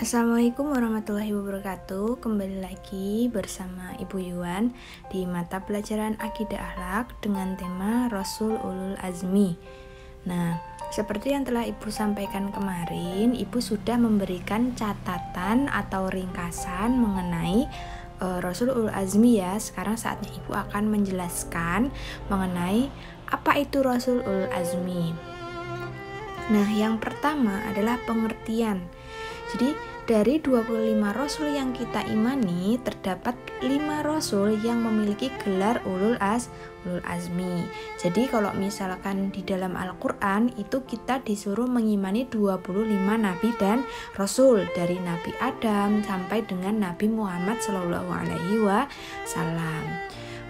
Assalamualaikum warahmatullahi wabarakatuh. Kembali lagi bersama Ibu Yuan di mata pelajaran Akidah Akhlak dengan tema Rasul Ulul Azmi. Nah, seperti yang telah Ibu sampaikan kemarin, Ibu sudah memberikan catatan atau ringkasan mengenai Rasul Ulul Azmi ya. Sekarang saatnya Ibu akan menjelaskan mengenai apa itu Rasul Ulul Azmi. Nah, yang pertama adalah pengertian. Jadi dari 25 rasul yang kita imani, terdapat 5 rasul yang memiliki gelar ulul azmi. Jadi kalau misalkan di dalam Al-Qur'an itu kita disuruh mengimani 25 nabi dan rasul, dari Nabi Adam sampai dengan Nabi Muhammad SAW.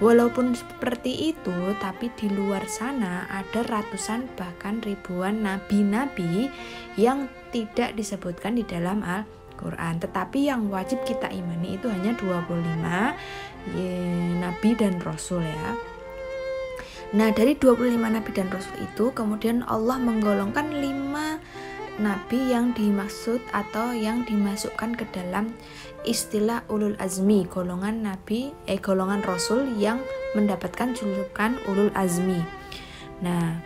Walaupun seperti itu, tapi di luar sana ada ratusan bahkan ribuan nabi-nabi yang tidak disebutkan di dalam Al-Quran. Tetapi yang wajib kita imani itu hanya 25 nabi dan rasul ya. Nah, dari 25 nabi dan rasul itu kemudian Allah menggolongkan 5 nabi yang dimaksud atau yang dimasukkan ke dalam istilah ulul azmi, golongan rasul yang mendapatkan julukan ulul azmi. Nah,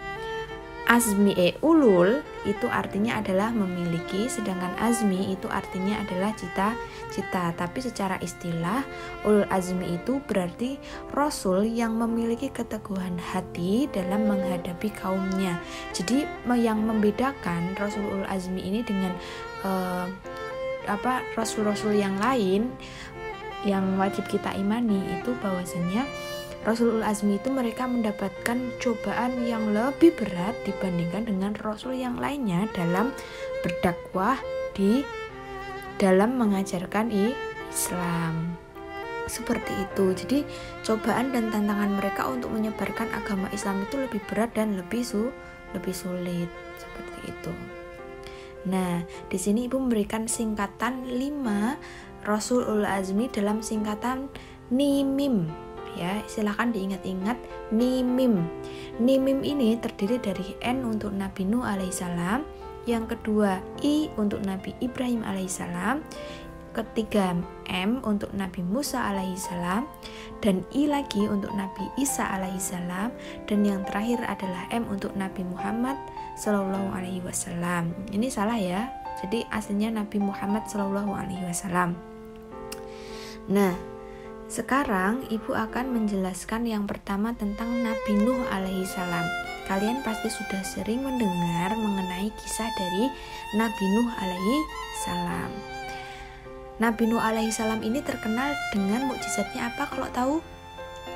azmi ulul itu artinya adalah memiliki, sedangkan azmi itu artinya adalah cita-cita. Tapi secara istilah ulul azmi itu berarti rasul yang memiliki keteguhan hati dalam menghadapi kaumnya. Jadi yang membedakan rasul ulul azmi ini dengan rasul-rasul yang lain yang wajib kita imani itu bahwasanya Rasul Ulul Azmi itu mereka mendapatkan cobaan yang lebih berat dibandingkan dengan rasul yang lainnya dalam berdakwah dalam mengajarkan Islam. Seperti itu. Jadi cobaan dan tantangan mereka untuk menyebarkan agama Islam itu lebih berat dan lebih sulit. Seperti itu. Nah, di sini Ibu memberikan singkatan 5 Rasul Ulul Azmi dalam singkatan NIMIM. Ya, silahkan diingat-ingat NIMIM. NIMIM ini terdiri dari N untuk Nabi Nuh alaihissalam, yang kedua I untuk Nabi Ibrahim alaihissalam, ketiga M untuk Nabi Musa alaihissalam, dan I lagi untuk Nabi Isa alaihissalam, dan yang terakhir adalah M untuk Nabi Muhammad Sallallahu Alaihi Wasallam. Ini salah ya. Jadi aslinya Nabi Muhammad Sallallahu Alaihi Wasallam. Nah, sekarang Ibu akan menjelaskan yang pertama tentang Nabi Nuh alaihissalam. Kalian pasti sudah sering mendengar mengenai kisah dari Nabi Nuh alaihissalam. Nabi Nuh alaihissalam ini terkenal dengan mukjizatnya apa kalau tahu?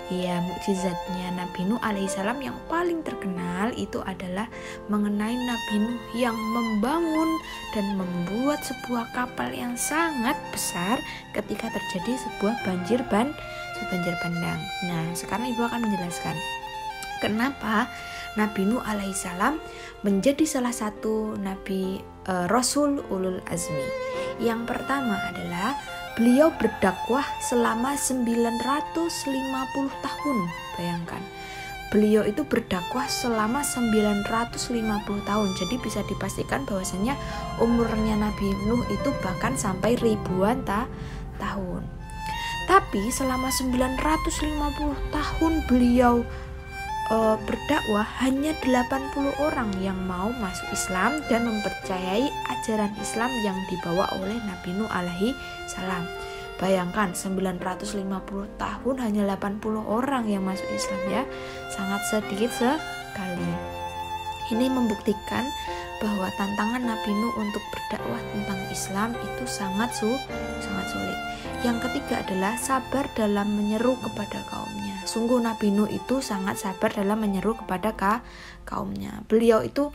Ya, mukjizatnya Nabi Nuh alaihissalam yang paling terkenal itu adalah mengenai Nabi Nuh yang membangun dan membuat sebuah kapal yang sangat besar ketika terjadi sebuah banjir bandang. Nah, sekarang Ibu akan menjelaskan kenapa Nabi Nuh alaihissalam menjadi salah satu nabi Rasul Ulul Azmi. Yang pertama adalah beliau berdakwah selama 950 tahun. Bayangkan, beliau itu berdakwah selama 950 tahun. Jadi bisa dipastikan bahwasanya umurnya Nabi Nuh itu bahkan sampai ribuan tahun. Tapi selama 950 tahun beliau berdakwah, hanya 80 orang yang mau masuk Islam dan mempercayai ajaran Islam yang dibawa oleh Nabi Nuh alaihi salam. Bayangkan 950 tahun hanya 80 orang yang masuk Islam ya. Sangat sedikit sekali. Ini membuktikan bahwa tantangan Nabi Nuh untuk berdakwah tentang Islam itu sangat sulit. Yang ketiga adalah sabar dalam menyeru kepada kaumnya. Sungguh Nabi Nuh itu sangat sabar dalam menyeru kepada kaumnya. Beliau itu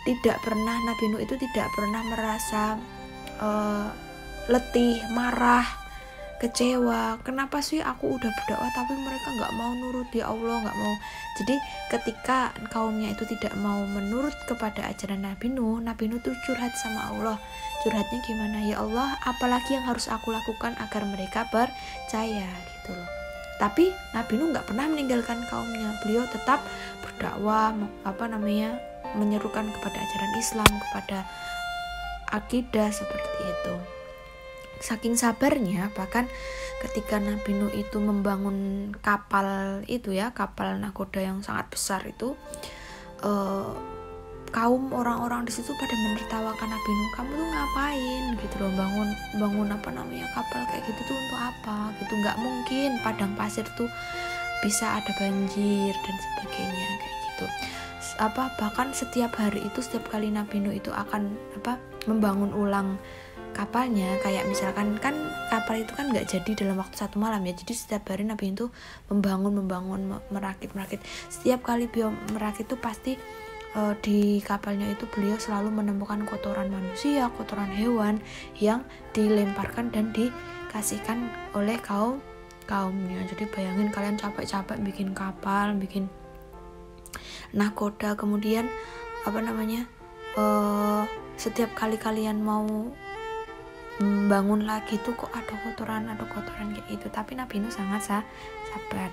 Nabi Nuh itu tidak pernah merasa letih, marah, kecewa. Kenapa sih aku udah berdakwah tapi mereka nggak mau nurut, ya Allah, nggak mau. Jadi ketika kaumnya itu tidak mau menurut kepada ajaran Nabi Nuh tuh curhat sama Allah. Curhatnya gimana? Ya Allah, apalagi yang harus aku lakukan agar mereka percaya gitu loh. Tapi Nabi Nuh nggak pernah meninggalkan kaumnya. Beliau tetap berdakwah, menyerukan kepada ajaran Islam, kepada akidah seperti itu. Saking sabarnya, bahkan ketika Nabi Nuh itu membangun kapal itu ya, kapal nakoda yang sangat besar itu, kaum orang-orang di situ pada menertawakan Nabi Nuh, kamu tuh ngapain gitu loh, bangun kapal kayak gitu tuh untuk apa gitu, nggak mungkin padang pasir tuh bisa ada banjir dan sebagainya kayak gitu. Bahkan setiap hari itu, setiap kali Nabi Nuh itu akan membangun ulang kapalnya, kayak misalkan kan kapal itu kan nggak jadi dalam waktu satu malam ya, jadi setiap hari Nabi itu membangun, merakit. Setiap kali beliau merakit itu pasti di kapalnya itu beliau selalu menemukan kotoran manusia, kotoran hewan yang dilemparkan dan dikasihkan oleh kaumnya. Jadi bayangin kalian capek-capek bikin kapal, bikin nakoda, kemudian setiap kali kalian mau bangun lagi tuh kok ada kotoran kayak itu. Tapi Nabi Nuh sangat sabar.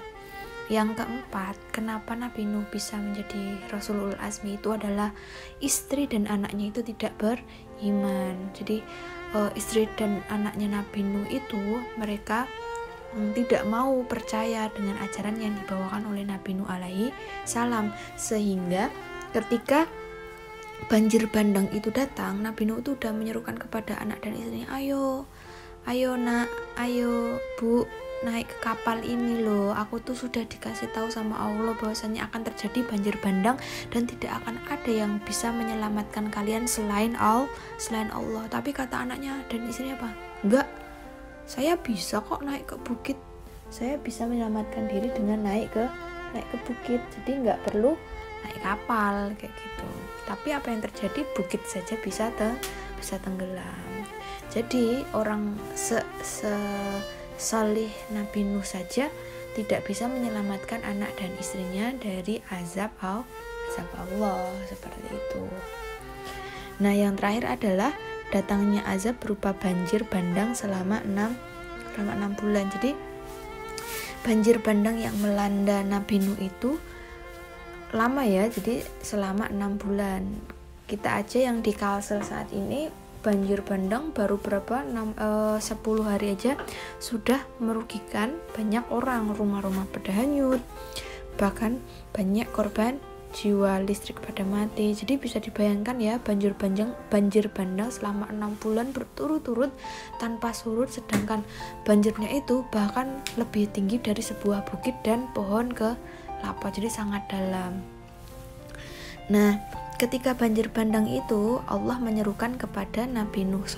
Yang keempat, kenapa Nabi Nuh bisa menjadi Rasulul Azmi itu adalah istri dan anaknya itu tidak beriman. Jadi istri dan anaknya Nabi Nuh itu mereka tidak mau percaya dengan ajaran yang dibawakan oleh Nabi Nuh alaihi salam, sehingga ketika banjir bandang itu datang, Nabi Nuh itu udah menyerukan kepada anak dan istrinya, ayo nak, ayo bu, naik ke kapal ini loh, aku tuh sudah dikasih tahu sama Allah bahwasanya akan terjadi banjir bandang dan tidak akan ada yang bisa menyelamatkan kalian selain Allah. Tapi kata anaknya dan istrinya apa? Enggak, saya bisa kok naik ke bukit, saya bisa menyelamatkan diri dengan naik ke bukit, jadi nggak perlu naik kapal kayak gitu. Tapi apa yang terjadi, bukit saja bisa tenggelam. Jadi orang salih Nabi Nuh saja tidak bisa menyelamatkan anak dan istrinya dari azab Allah, seperti itu. Nah, yang terakhir adalah datangnya azab berupa banjir bandang selama 6 bulan. Jadi banjir bandang yang melanda Nabi Nuh itu lama ya, jadi selama 6 bulan. Kita aja yang di Kalsel saat ini banjir bandang baru 10 hari aja sudah merugikan banyak orang, rumah-rumah pada hanyut, bahkan banyak korban jiwa, listrik pada mati. Jadi bisa dibayangkan ya, banjir bandang selama 6 bulan berturut-turut tanpa surut, sedangkan banjirnya itu bahkan lebih tinggi dari sebuah bukit dan pohon kelapa, jadi sangat dalam. Nah, ketika banjir bandang itu, Allah menyerukan kepada Nabi Nuh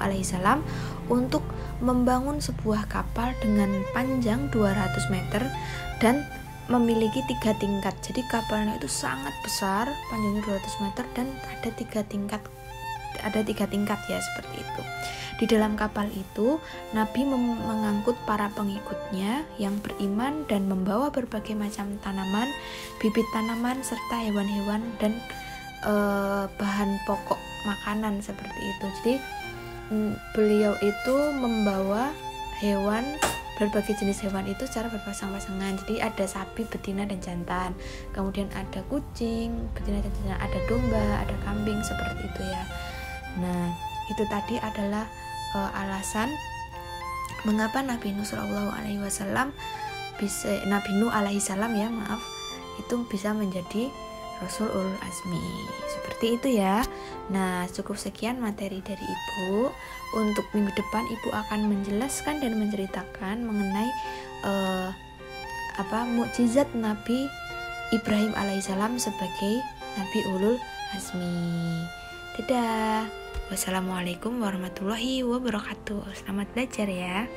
alaihi salam untuk membangun sebuah kapal dengan panjang 200 meter dan memiliki 3 tingkat. Jadi kapalnya itu sangat besar, panjangnya 200 meter dan ada 3 tingkat ya, seperti itu. Di dalam kapal itu Nabi mengangkut para pengikutnya yang beriman dan membawa berbagai macam tanaman, bibit tanaman serta hewan-hewan dan bahan pokok makanan seperti itu. Jadi beliau itu membawa berbagai jenis hewan itu secara berpasang-pasangan. Jadi ada sapi betina dan jantan, kemudian ada kucing betina dan jantan, ada domba, ada kambing, seperti itu ya. Nah, itu tadi adalah alasan mengapa Nabi Nuh alaihi salam itu bisa menjadi Rasulul Azmi, seperti itu ya. Nah, cukup sekian materi dari Ibu. Untuk minggu depan Ibu akan menjelaskan dan menceritakan mengenai mukjizat Nabi Ibrahim alaihissalam sebagai Nabi Ulul Azmi. Dadah. Wassalamualaikum warahmatullahi wabarakatuh. Selamat belajar ya.